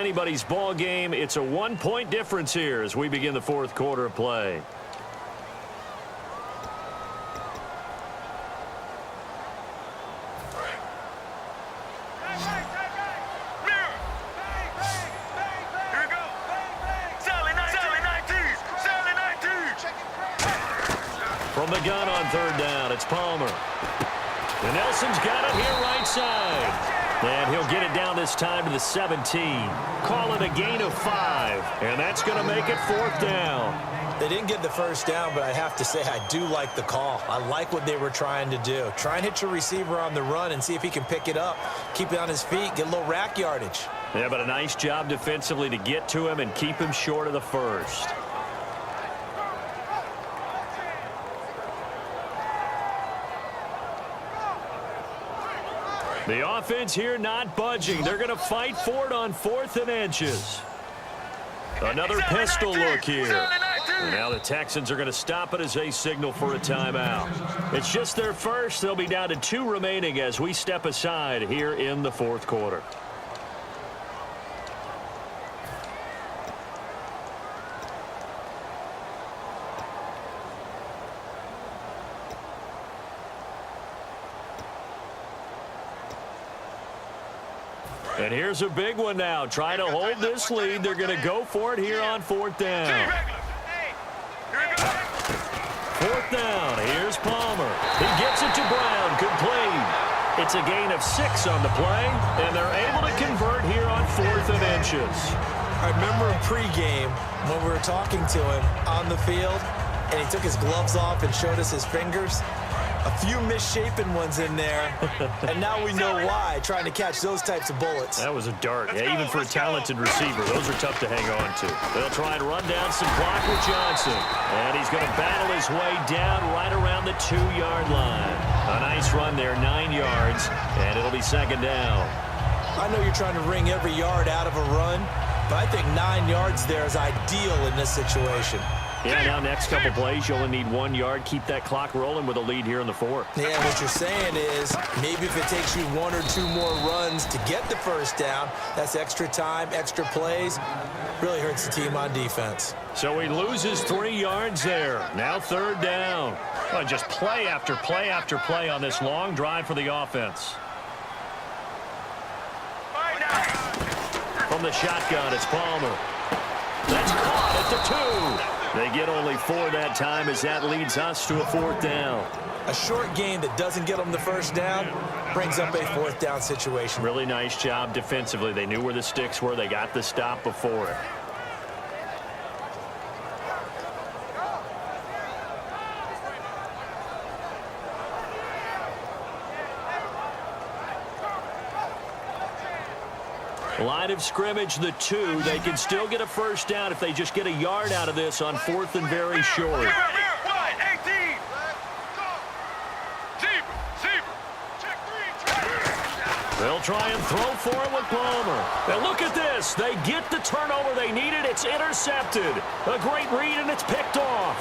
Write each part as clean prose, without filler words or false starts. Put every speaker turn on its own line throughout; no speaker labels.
Anybody's ball game. It's a 1-point difference here as we begin the fourth quarter of play. From the gun on third down, it's Palmer. And Nelson's got it here right side. And he'll get it down this time to the 17. Call it a gain of 5. And that's going to make it fourth down.
They didn't get the first down, but I have to say I do like the call. I like what they were trying to do. Try and hit your receiver on the run and see if he can pick it up. Keep it on his feet, get a little rack yardage.
Yeah, but a nice job defensively to get to him and keep him short of the first. The offense here not budging. They're going to fight for it on 4th and inches. Another pistol look here. And now the Texans are going to stop it as they signal for a timeout. It's just their first. They'll be down to 2 remaining as we step aside here in the fourth quarter. And here's a big one now. Trying to hold this lead. They're going to go for it here on 4th down. 4th down. Here's Palmer. He gets it to Brown. Complete. It's a gain of 6 on the play, and they're able to convert here on 4th and inches.
I remember in pregame when we were talking to him on the field, and he took his gloves off and showed us his fingers. A few misshapen ones in there, and now we know why, trying to catch those types of bullets.
That was a dart. Yeah, even for a talented receiver, those are tough to hang on to. They'll try and run down some clock with Johnson. And he's going to battle his way down right around the 2-yard line. A nice run there, 9 yards, and it'll be 2nd down.
I know you're trying to wring every yard out of a run, but I think 9 yards there is ideal in this situation.
Yeah, now next couple plays, you only need 1 yard. Keep that clock rolling with a lead here in the 4th.
Yeah, what you're saying is maybe if it takes you 1 or 2 more runs to get the first down, that's extra time, extra plays. Really hurts the team on defense.
So he loses 3 yards there. Now 3rd down. Well, just play after play after play on this long drive for the offense. From the shotgun, it's Palmer. That's caught at the 2. They get only 4 that time as that leads us to a 4th down.
A short game that doesn't get them the first down brings up a 4th down situation.
Really nice job defensively. They knew where the sticks were. They got the stop before it. Line of scrimmage, the 2. They can still get a first down if they just get a yard out of this on 4th and very short. They'll try and throw for it with Palmer. And look at this. They get the turnover they needed. It's intercepted. A great read, and it's picked off.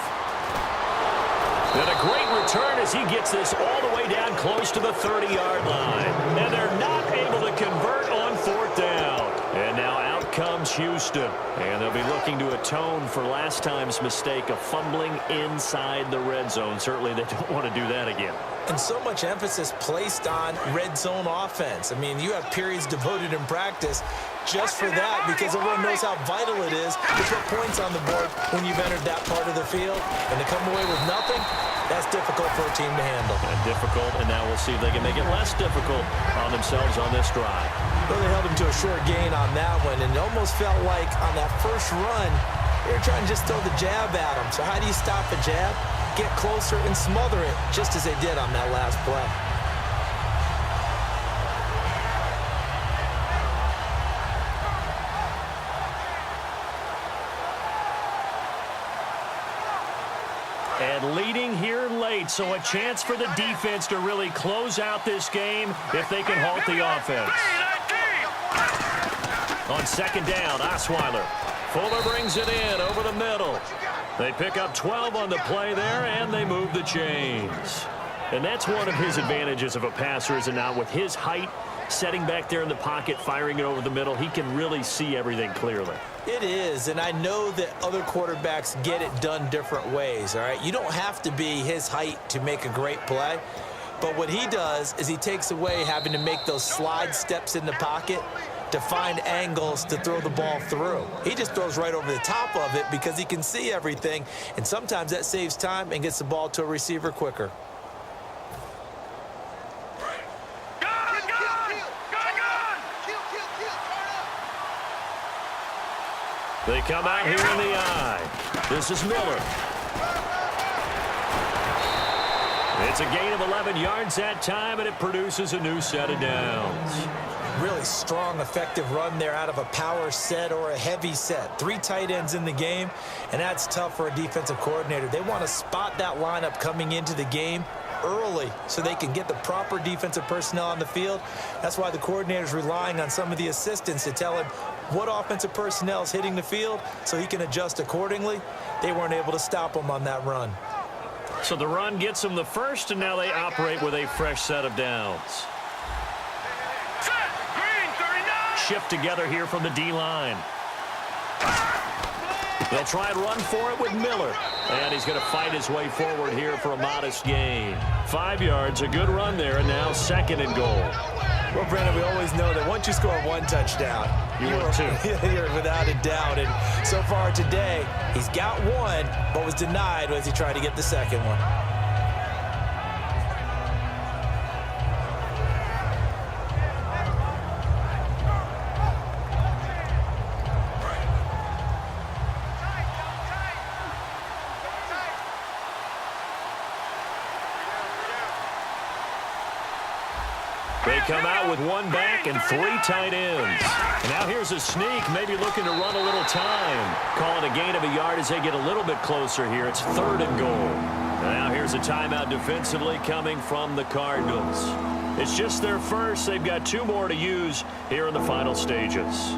And a great return as he gets this all the way down close to the 30-yard line. And they're not able to convert on 4th down. And now out comes Houston. And they'll be looking to atone for last time's mistake of fumbling inside the red zone. Certainly they don't want to do that again.
And so much emphasis placed on red zone offense. I mean, you have periods devoted in practice just for that because everyone knows how vital it is to put points on the board when you've entered that part of the field. And to come away with nothing, that's difficult for a team to handle.
And difficult, and now we'll see if they can make it less difficult on themselves on this drive.
Well, they held him to a short gain on that one, and it almost felt like on that first run, they were trying to just throw the jab at him. So how do you stop a jab? Get closer and smother it, just as they did on that last play.
And leading here late, so a chance for the defense to really close out this game if they can halt the offense. On 2nd down, Osweiler. Fuller brings it in over the middle. They pick up 12 on the play there, and they move the chains. And that's one of his advantages of a passer, is it not? With his height Setting back there in the pocket, firing it over the middle, he can really see everything clearly.
It is, and I know that other quarterbacks get it done different ways, all right? You don't have to be his height to make a great play, but what he does is he takes away having to make those slide steps in the pocket to find angles to throw the ball through. He just throws right over the top of it because he can see everything, and sometimes that saves time and gets the ball to a receiver quicker.
They come out here in the eye. This is Miller. It's a gain of 11 yards that time, and it produces a new set of downs.
Really strong, effective run there out of a power set or a heavy set. 3 tight ends in the game, and that's tough for a defensive coordinator. They want to spot that lineup coming into the game early so they can get the proper defensive personnel on the field. That's why the coordinator is relying on some of the assistants to tell him what offensive personnel is hitting the field so he can adjust accordingly. They weren't able to stop him on that run.
So the run gets them the first, and now they operate with a fresh set of downs. Shift together here from the D-line. They'll try and run for it with Miller. And he's going to fight his way forward here for a modest gain. 5 yards, a good run there, and now 2nd and goal.
Well, Brandon, we always know that once you score 1 touchdown,
you're
without a doubt. And so far today, he's got 1, but was denied as he tried to get the 2nd one.
They come out with 1 back and 3 tight ends. And now here's a sneak, maybe looking to run a little time. Call it a gain of a yard as they get a little bit closer here. It's 3rd and goal. Now here's a timeout defensively coming from the Cardinals. It's just their first. They've got 2 more to use here in the final stages.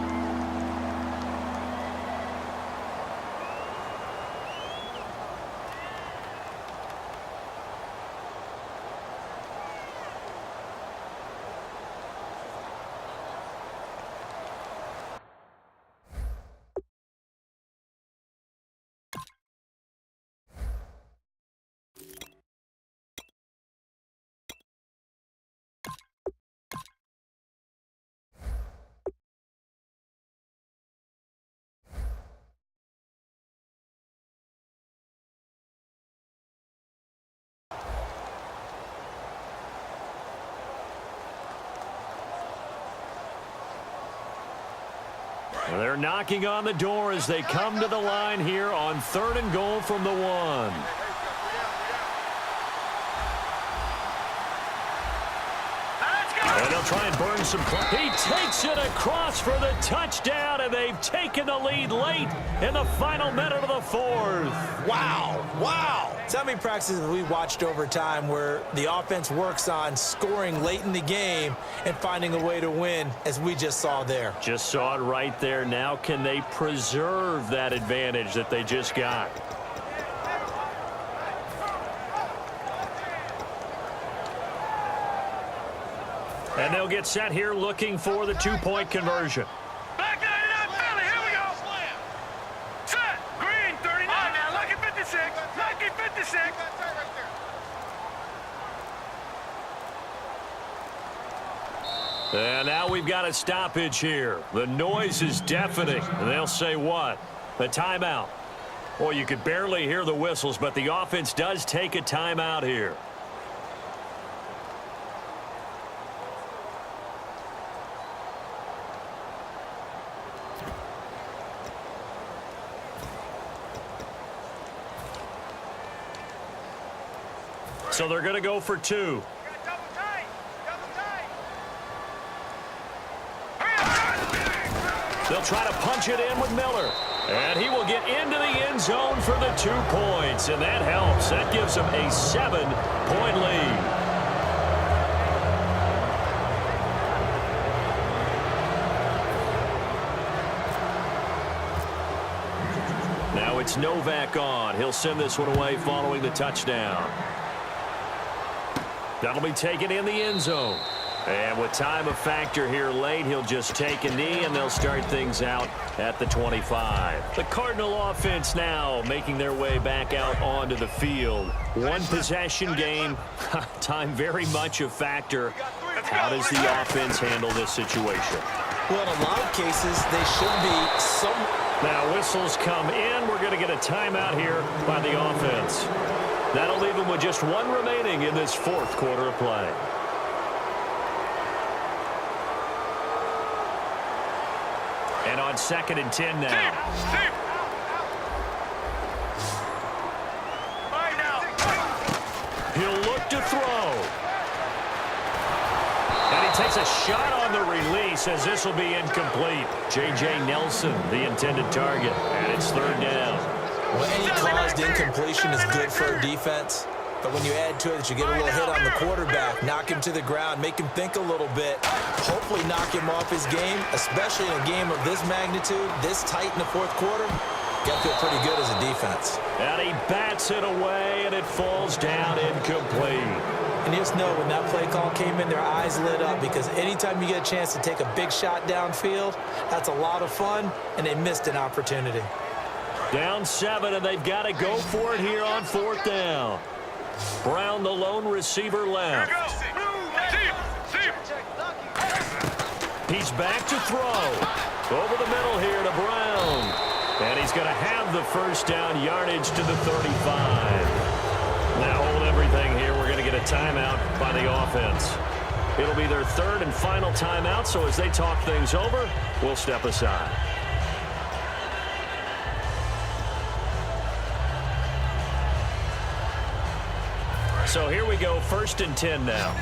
Well, they're knocking on the door as they come to the line here on 3rd and goal from the 1. And they'll try and burn some clock. He takes it across for the touchdown, and they've taken the lead late in the final minute of the 4th.
Wow, wow. So many practices we watched over time where the offense works on scoring late in the game and finding a way to win, as we just saw there.
Just saw it right there. Now can they preserve that advantage that they just got? And they'll get set here looking for the 2-point conversion.
Back it up, Philly. Here we go. Set. Green, 39. Now, lucky 56. Lucky 56.
And now we've got a stoppage here. The noise is deafening. And they'll say what? A timeout. Well, you could barely hear the whistles, but the offense does take a timeout here. So they're going to go for 2. They'll try to punch it in with Miller. And he will get into the end zone for the 2 points. And that helps. That gives them a 7-point lead. Now it's Novak on. He'll send this one away following the touchdown. That'll be taken in the end zone. And with time a factor here late, he'll just take a knee, and they'll start things out at the 25. The Cardinal offense now making their way back out onto the field. One possession game, time very much a factor. How does the offense handle this situation?
Well, in a lot of cases, they should be some...
Now whistles come in. We're going to get a timeout here by the offense. That'll leave them with just one remaining in this fourth quarter of play. And on 2nd and 10 now. He'll look to throw. And he takes a shot on the release as this will be incomplete. J.J. Nelson, the intended target, and it's 3rd down.
Well, any caused incompletion is good for a defense. But when you add to it that you get a little hit on the quarterback, knock him to the ground, make him think a little bit, hopefully knock him off his game, especially in a game of this magnitude, this tight in the fourth quarter, got to feel pretty good as a defense.
And he bats it away, and it falls down incomplete.
And you just know when that play call came in, their eyes lit up because anytime you get a chance to take a big shot downfield, that's a lot of fun, and they missed an opportunity.
Down 7, and they've got to go for it here on 4th down. Brown, the lone receiver, left. He's back to throw. Over the middle here to Brown. And he's going to have the first down, yardage to the 35. Now hold everything here. We're going to get a timeout by the offense. It'll be their 3rd and final timeout, so as they talk things over, we'll step aside. So here we go, 1st and 10 now.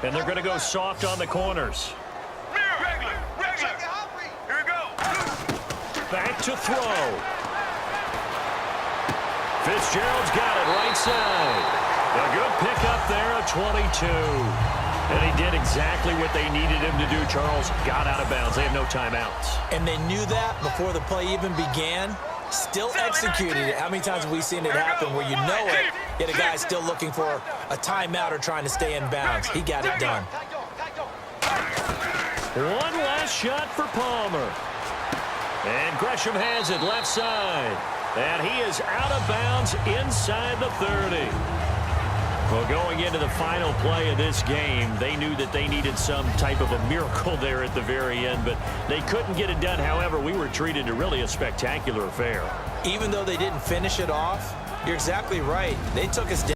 And they're going to go soft on the corners.
Here we go.
Back to throw. Fitzgerald's got it right side. A good pickup there of 22. And he did exactly what they needed him to do, Charles. Got out of bounds. They have no timeouts.
And they knew that before the play even began. Still executed it. How many times have we seen it happen where you know it, yet a guy's still looking for a timeout or trying to stay in bounds? He got it done.
One last shot for Palmer. And Gresham has it left side. And he is out of bounds inside the 30. Well, going into the final play of this game, they knew that they needed some type of a miracle there at the very end, but they couldn't get it done. However, we were treated to really a spectacular affair.
Even though they didn't finish it off, you're exactly right. They took us down.